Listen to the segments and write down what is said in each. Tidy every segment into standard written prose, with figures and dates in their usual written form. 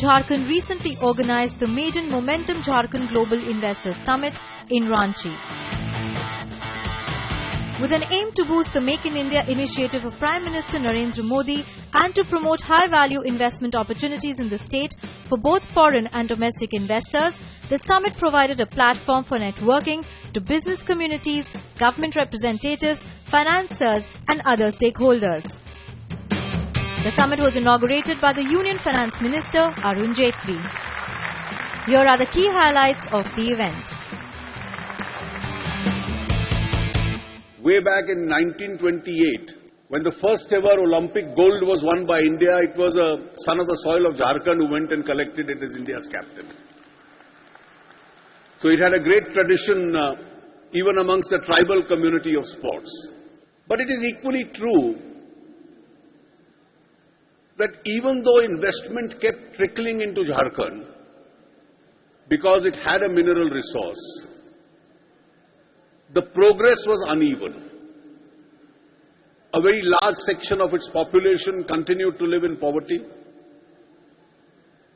Jharkhand recently organized the maiden Momentum Jharkhand Global Investors Summit in Ranchi. With an aim to boost the Make in India initiative of Prime Minister Narendra Modi and to promote high-value investment opportunities in the state for both foreign and domestic investors, the summit provided a platform for networking to business communities, government representatives, financiers and other stakeholders. The summit was inaugurated by the Union Finance Minister Arun Jaitley. Here are the key highlights of the event. Way back in 1928, when the first ever Olympic gold was won by India, it was a son of the soil of Jharkhand who went and collected it as India's captain. So it had a great tradition even amongst the tribal community of sports. But it is equally true that even though investment kept trickling into Jharkhand because it had a mineral resource, the progress was uneven. A very large section of its population continued to live in poverty.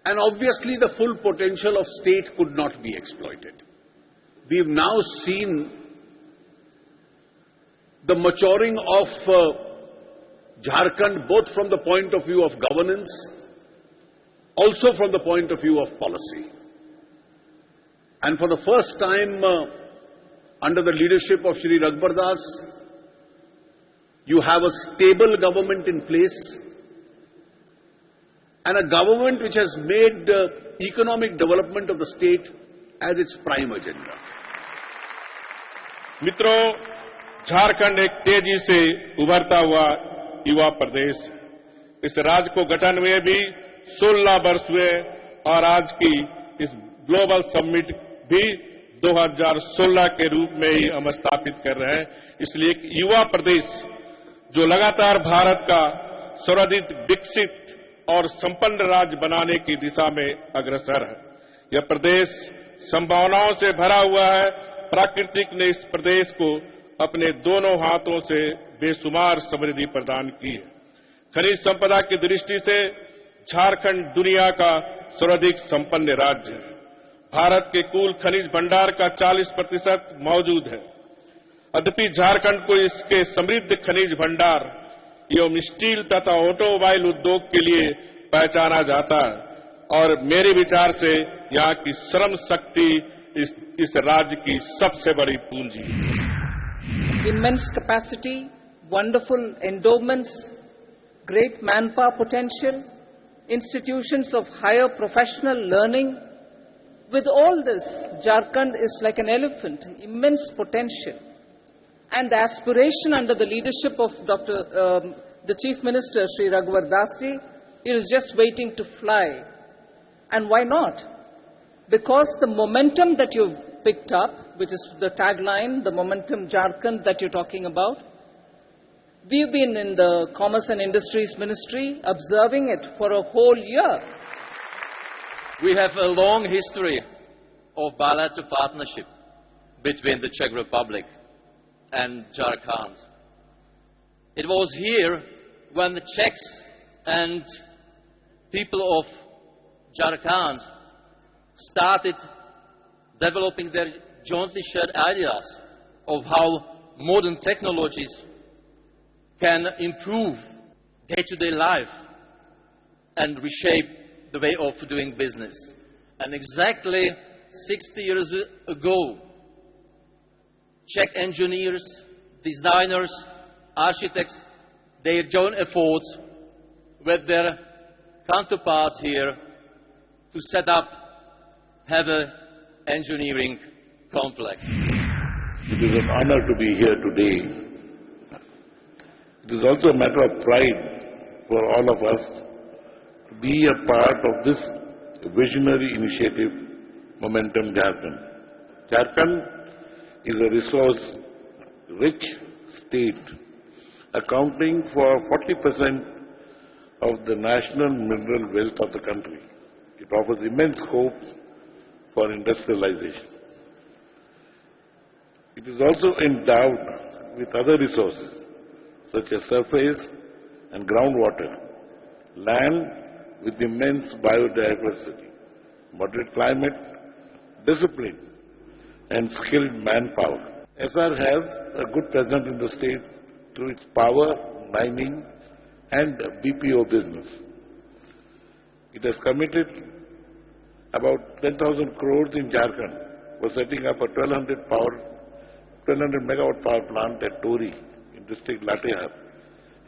And obviously the full potential of state could not be exploited. We've now seen the maturing of Jharkhand both from the point of view of governance, also from the point of view of policy. And for the first time, under the leadership of Shri Raghubar Das, you have a stable government in place and a government which has made economic development of the state as its prime agenda. मित्रों, झारखंड एक तेजी से उभरता हुआ युवा प्रदेश है। इस राज्य को गठन हुए भी 16 वर्ष हुए और आज की इस ग्लोबल समिट भी 2016 के रूप में ही हम स्थापित कर रहे हैं। इसलिए एक युवा प्रदेश जो लगातार भारत का सर्वाधिक विकसित और संपन्न राज्य बनाने की दिशा में अग्रसर है। यह प्रदेश संभावनाओं से भरा हुआ है। प्राकृतिक ने इस प्रदेश को अपने दोनों हाथों से बेशुमार समृद्धि प्रदान की है। खनिज संपदा की दृष्टि से झारखंड दुनिया का सर्वाधिक संपन्न राज्य है। भारत के कुल खनिज भंडार का 40% मौजूद है। यद्यपि झारखंड को इसके समृद्ध खनिज भंडार एवं स्टील तथा ऑटोमोबाइल उद्योग के लिए पहचाना जाता है और मेरे विचार से यहाँ की श्रम शक्ति इस राज्य की सबसे बड़ी पूंजी है। Immense capacity, wonderful endowments, great manpower potential, institutions of higher professional learning. With all this, Jharkhand is like an elephant, immense potential. And the aspiration under the leadership of the Chief Minister, Shri Raghubar Das ji, is just waiting to fly. And why not? Because the momentum that you've picked up, which is the tagline, the Momentum Jharkhand that you're talking about, we've been in the Commerce and Industries Ministry observing it for a whole year. We have a long history of bilateral partnership between the Czech Republic and Jharkhand. It was here when the Czechs and people of Jharkhand started developing their jointly shared ideas of how modern technologies can improve day-to-day life and reshape the way of doing business. And exactly 60 years ago, Czech engineers, designers, architects, they joined efforts with their counterparts here to set up heavy engineering complex. It is an honor to be here today. It is also a matter of pride for all of us to be a part of this visionary initiative, Momentum Jharkhand. Jharkhand is a resource-rich state, accounting for 40% of the national mineral wealth of the country. It offers immense scope for industrialization. It is also endowed with other resources such as surface and groundwater, land with immense biodiversity, moderate climate, discipline, and skilled manpower. SR has a good presence in the state through its power, mining, and BPO business. It has committed about 10,000 crores in Jharkhand for setting up a 1200 megawatt power plant at Tori in district Latehar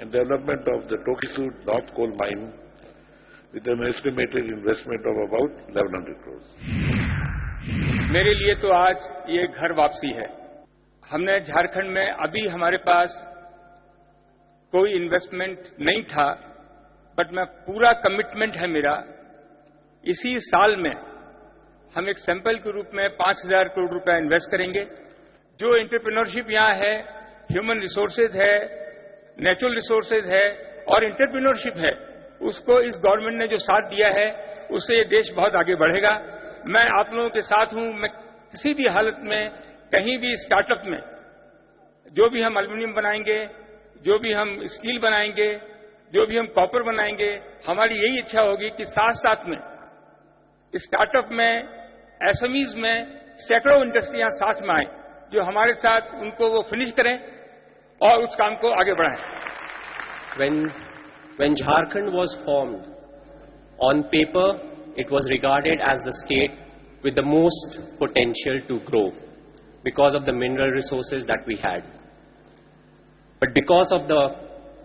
and development of the Tokisud North Coal Mine with an estimated investment of about 1100 crores. मेरे लिए तो आज ये घर वापसी है। हमने झारखंड में अभी हमारे पास कोई इन्वेस्टमेंट नहीं था, बट मैं पूरा कमिटमेंट है मेरा, इसी साल में हम एक सैंपल के रूप में 5,000 करोड़ रुपया इन्वेस्ट करेंगे। जो एंटरप्रेन्योरशिप यहाँ है, ह्यूमन रिसोर्सेज है, नेचुरल रिसोर्सेज है और एंटरप्रेन्योरशिप है, उसको इस गवर्नमेंट ने जो साथ दिया है उससे ये देश बहुत आगे बढ़ेगा। मैं आप लोगों के साथ हूं। मैं किसी भी हालत में कहीं भी स्टार्टअप में जो भी हम एल्यूमिनियम बनाएंगे, जो भी हम स्टील बनाएंगे, जो भी हम कॉपर बनाएंगे, हमारी यही इच्छा होगी कि साथ साथ में स्टार्टअप में, एसएमईज में सैकड़ों इंडस्ट्रियां साथ में आए, जो हमारे साथ उनको वो फिनिश करें और उस काम को आगे बढ़ाएं। When Jharkhand was formed, on paper it was regarded as the state with the most potential to grow because of the mineral resources that we had. But because of the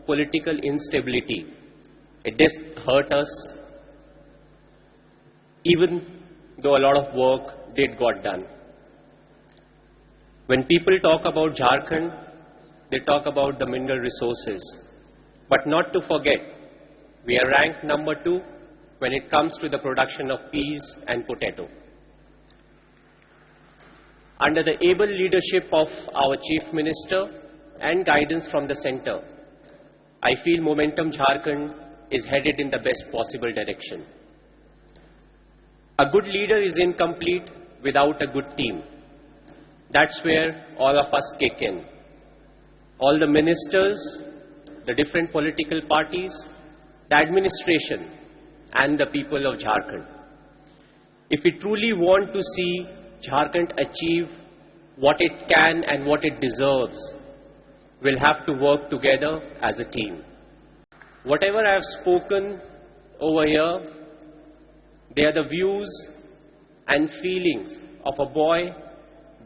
political instability, it did hurt us, even though a lot of work did got done. When people talk about Jharkhand, they talk about the mineral resources. But not to forget, we are ranked number 2 when it comes to the production of peas and potato. Under the able leadership of our Chief Minister and guidance from the center, I feel Momentum Jharkhand is headed in the best possible direction. A good leader is incomplete without a good team. That's where all of us kick in. All the ministers, the different political parties, the administration, and the people of Jharkhand. If we truly want to see Jharkhand achieve what it can and what it deserves, we'll have to work together as a team. Whatever I have spoken over here, they are the views and feelings of a boy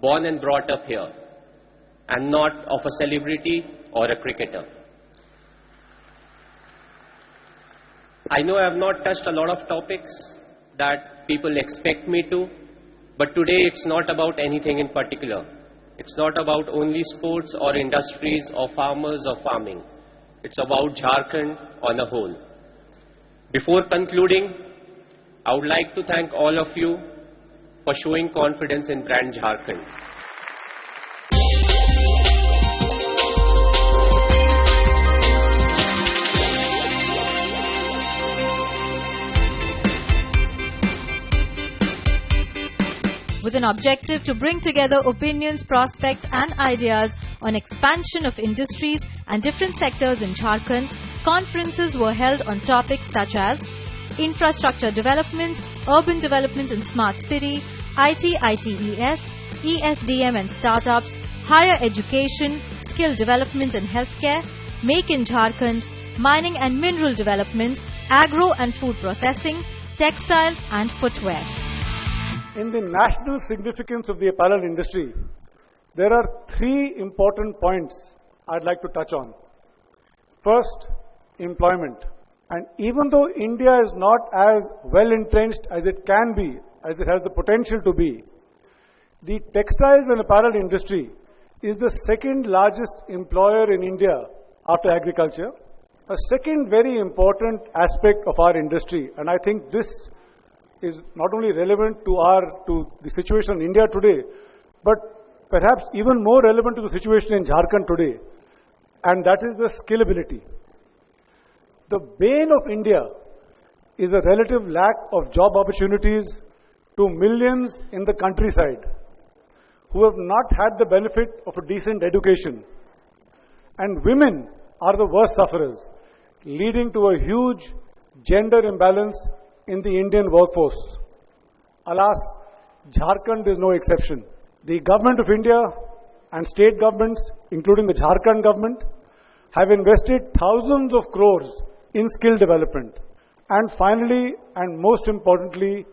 born and brought up here, and not of a celebrity or a cricketer. I know I have not touched a lot of topics that people expect me to, but today it's not about anything in particular. It's not about only sports or industries or farmers or farming. It's about Jharkhand on a whole. Before concluding, I would like to thank all of you for showing confidence in brand Jharkhand. With an objective to bring together opinions, prospects and ideas on expansion of industries and different sectors in Jharkhand, conferences were held on topics such as infrastructure development, urban development and smart city, ITES, ESDM and startups, higher education, skill development and healthcare, make in Jharkhand, mining and mineral development, agro and food processing, textile and footwear. In the national significance of the apparel industry, there are 3 important points I'd like to touch on. First, employment. And even though India is not as well entrenched as it can be, as it has the potential to be, the textiles and apparel industry is the second largest employer in India after agriculture. A second very important aspect of our industry, and I think this is not only relevant to the situation in India today, but perhaps even more relevant to the situation in Jharkhand today, and that is the scalability. The bane of India is a relative lack of job opportunities to millions in the countryside who have not had the benefit of a decent education. And women are the worst sufferers, leading to a huge gender imbalance in the Indian workforce. Alas, Jharkhand is no exception. The government of India and state governments, including the Jharkhand government, have invested thousands of crores in skill development. And finally, and most importantly,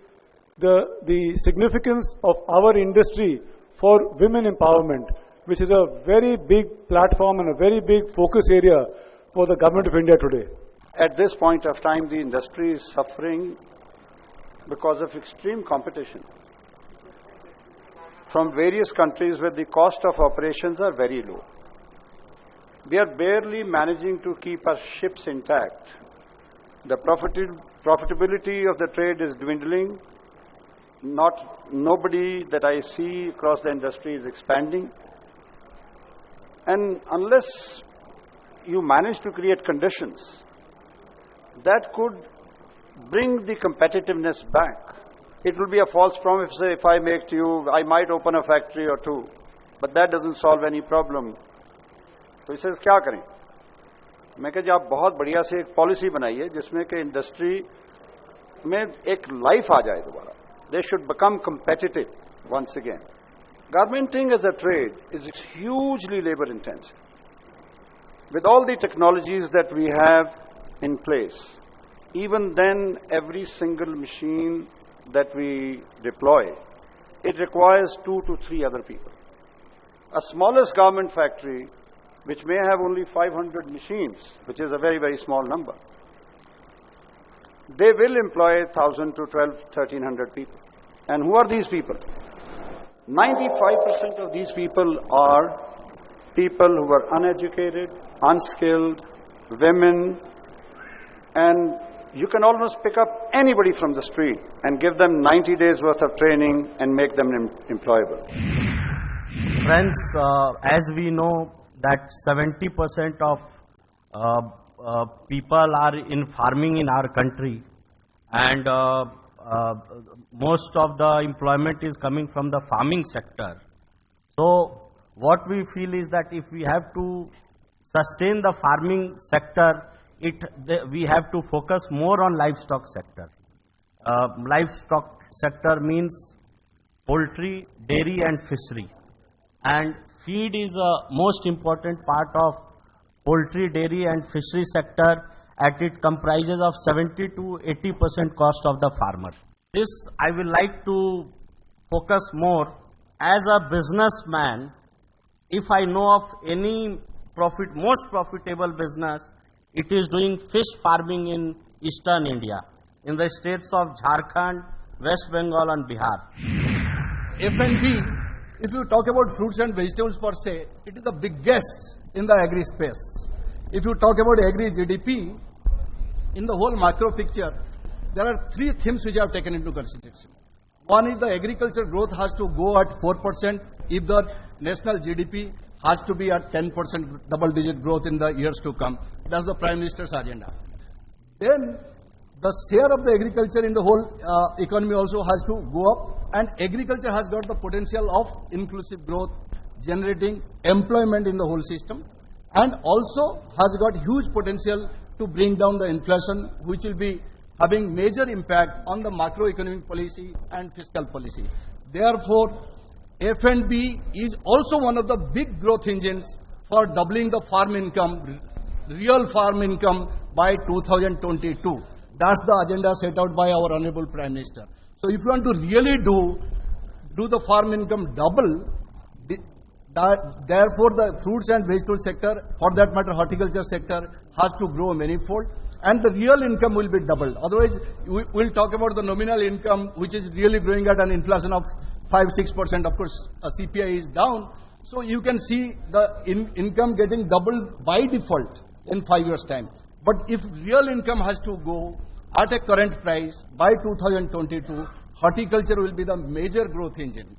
the significance of our industry for women empowerment, which is a very big platform and a very big focus area for the government of India today. At this point of time, the industry is suffering because of extreme competition from various countries where the cost of operations are very low. We are barely managing to keep our ships intact. The profitability of the trade is dwindling. Nobody that I see across the industry is expanding. And unless you manage to create conditions that could bring the competitiveness back, it will be a false promise to say, if I make to you, I might open a factory or two, but that doesn't solve any problem. तो इसे क्या करें? मैं कह जी आप बहुत बढ़िया से एक पॉलिसी बनाइए जिसमें कि इंडस्ट्री में एक लाइफ आ जाए दोबारा. They should become competitive once again. Garmenting as a trade is hugely labor intensive. With all the technologies that we have in place, even then every single machine that we deploy, it requires 2 to 3 other people. A smallest garment factory, which may have only 500 machines, which is a very, very small number, they will employ 1,000 to 1,300 people. And who are these people? 95% of these people are people who are uneducated, unskilled, women, and you can almost pick up anybody from the street and give them 90 days worth of training and make them employable. Friends, as we know that 70% of people are in farming in our country, and most of the employment is coming from the farming sector. So what we feel is that if we have to sustain the farming sector, we have to focus more on livestock sector. Livestock sector means poultry, dairy and fishery. And feed is a most important part of poultry, dairy and fishery sector, as it comprises of 70 to 80% cost of the farmer. This I will like to focus more. As a businessman, if I know of any most profitable business, it is doing fish farming in eastern India, in the states of Jharkhand, West Bengal and Bihar. F&B, if you talk about fruits and vegetables per se, it is the biggest in the agri space. If you talk about agri GDP, in the whole macro picture, there are 3 themes which I have taken into consideration. One is the agriculture growth has to go at 4% if the national GDP has to be at 10% double-digit growth in the years to come. That's the Prime Minister's agenda. Then the share of the agriculture in the whole economy also has to go up, and agriculture has got the potential of inclusive growth, generating employment in the whole system, and also has got huge potential to bring down the inflation, which will be having major impact on the macroeconomic policy and fiscal policy. Therefore, F&B is also one of the big growth engines for doubling the farm income, real farm income by 2022. That's the agenda set out by our Honorable Prime Minister. So if you want to really do the farm income double, therefore the fruits and vegetable sector, for that matter horticulture sector, has to grow manifold, and the real income will be doubled. Otherwise, we'll talk about the nominal income, which is really growing at an inflation of 5-6%. Of course, CPI is down. So you can see the income getting doubled by default in 5 years' time. But if real income has to go at a current price by 2022, horticulture will be the major growth engine.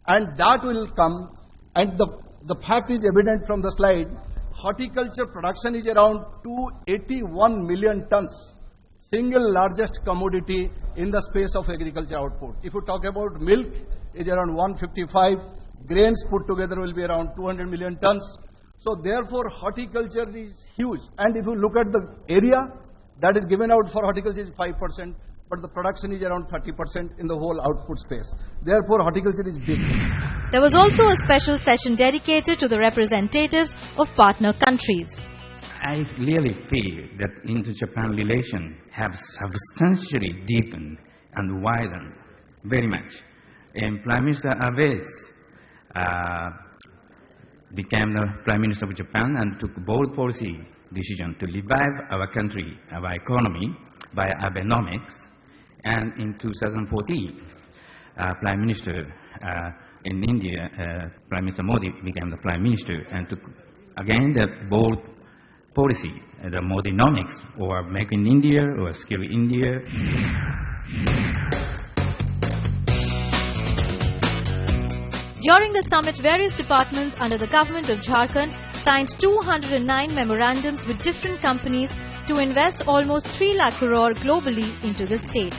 And that will come, and the fact is evident from the slide. Horticulture production is around 281 million tons, single largest commodity in the space of agriculture output. If you talk about milk, it's around 155, grains put together will be around 200 million tons. So therefore horticulture is huge. And if you look at the area, that is given out for horticulture is 5%, but the production is around 30% in the whole output space. Therefore, horticulture is big. There was also a special session dedicated to the representatives of partner countries. I really feel that Indo-Japan relations have substantially deepened and widened very much. And Prime Minister Abe became the Prime Minister of Japan and took bold policy decision to revive our country, our economy by Abenomics. And in 2014, Prime Minister in India, Prime Minister Modi became the Prime Minister and took again the bold policy, the Modinomics, or Make in India, or Skill India. During the summit, various departments under the government of Jharkhand signed 209 memorandums with different companies to invest almost 3 lakh crore globally into the state.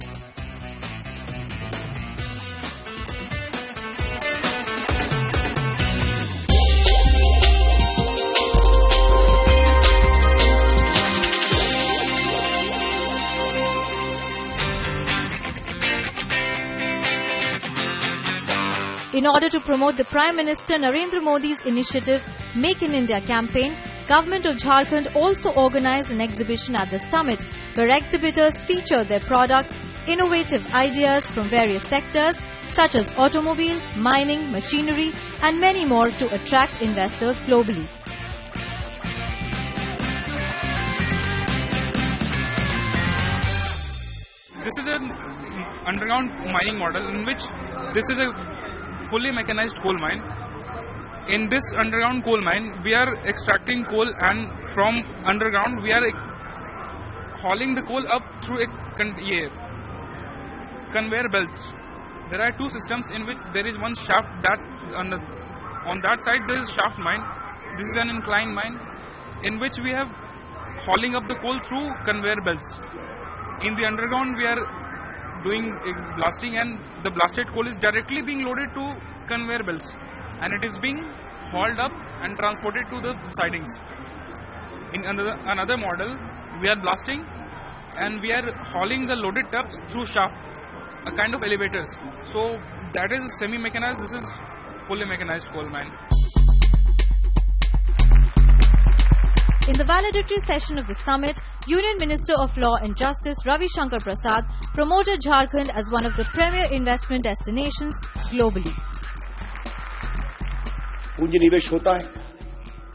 In order to promote the Prime Minister Narendra Modi's initiative Make in India campaign, Government of Jharkhand also organized an exhibition at the summit where exhibitors featured their products, innovative ideas from various sectors such as automobile, mining, machinery and many more to attract investors globally. This is an underground mining model in which this is a fully mechanized coal mine. In this underground coal mine, we are extracting coal, and from underground we are hauling the coal up through a conveyor belts. There are 2 systems in which there is one shaft that on that side there is shaft mine. This is an inclined mine in which we have hauling up the coal through conveyor belts. In the underground we are doing blasting, and the blasted coal is directly being loaded to conveyor belts and it is being hauled up and transported to the sidings. In another model, we are blasting and we are hauling the loaded tubs through shaft, a kind of elevators. So that is semi-mechanized, this is fully mechanized coal mine. In the valedictory session of the summit, Union Minister of Law and Justice Ravi Shankar Prasad promoted Jharkhand as one of the premier investment destinations globally. पूंजी निवेश होता है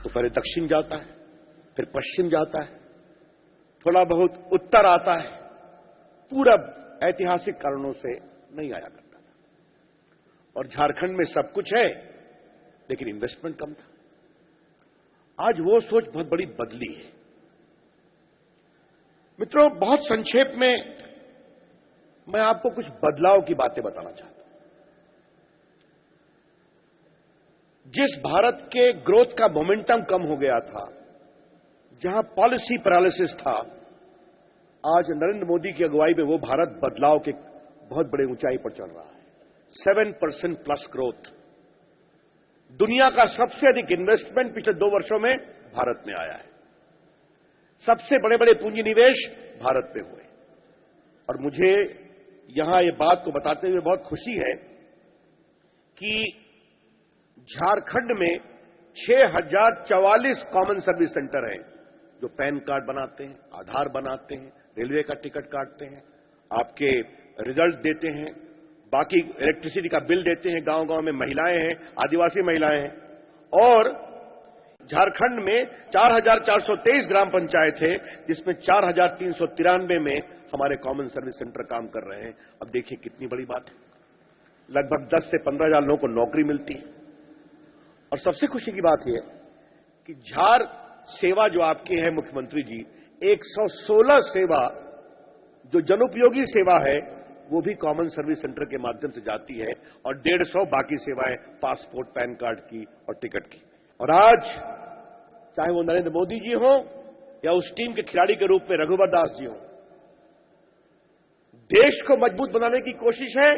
तो पहले दक्षिण जाता है, फिर पश्चिम जाता है, थोड़ा बहुत उत्तर आता है, पूरब ऐतिहासिक कारणों से नहीं आया करता था। और झारखंड में सब कुछ है लेकिन इन्वेस्टमेंट कम था। आज वो सोच बहुत बड़ी बदली है। मित्रों, बहुत संक्षेप में मैं आपको कुछ बदलाव की बातें बताना चाहता हूं। जिस भारत के ग्रोथ का मोमेंटम कम हो गया था, जहां पॉलिसी पैरालिसिस था, आज नरेंद्र मोदी की अगुवाई में वो भारत बदलाव के बहुत बड़े ऊंचाई पर चल रहा है। 7% प्लस ग्रोथ। दुनिया का सबसे अधिक इन्वेस्टमेंट पिछले 2 वर्षों में भारत में आया है। सबसे बड़े बड़े पूंजी निवेश भारत में हुए। और मुझे यहां ये बात को बताते हुए बहुत खुशी है कि झारखंड में 6044 कॉमन सर्विस सेंटर हैं जो पैन कार्ड बनाते हैं, आधार बनाते हैं, रेलवे का टिकट काटते हैं, आपके रिजल्ट देते हैं, बाकी इलेक्ट्रिसिटी का बिल देते हैं। गांव-गांव में महिलाएं हैं, आदिवासी महिलाएं हैं। और झारखंड में 4423 ग्राम पंचायत है, जिसमें 4393 में हमारे कॉमन सर्विस सेंटर काम कर रहे हैं। अब देखिए कितनी बड़ी बात है। लगभग 10 से 15 हजार लोगों को नौकरी मिलती है। और सबसे खुशी की बात यह कि झार सेवा जो आपकी है मुख्यमंत्री जी, 116 सेवा जो जनोपयोगी सेवा है वो भी कॉमन सर्विस सेंटर के माध्यम से जाती है, और 150 बाकी सेवाएं पासपोर्ट, पैन कार्ड की और टिकट की। और आज चाहे वो नरेंद्र मोदी जी हो या उस टीम के खिलाड़ी के रूप में रघुवर दास जी हो, देश को मजबूत बनाने की कोशिश है,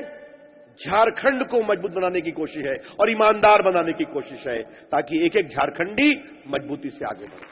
झारखंड को मजबूत बनाने की कोशिश है और ईमानदार बनाने की कोशिश है, ताकि एक एक झारखंडी मजबूती से आगे बढ़े।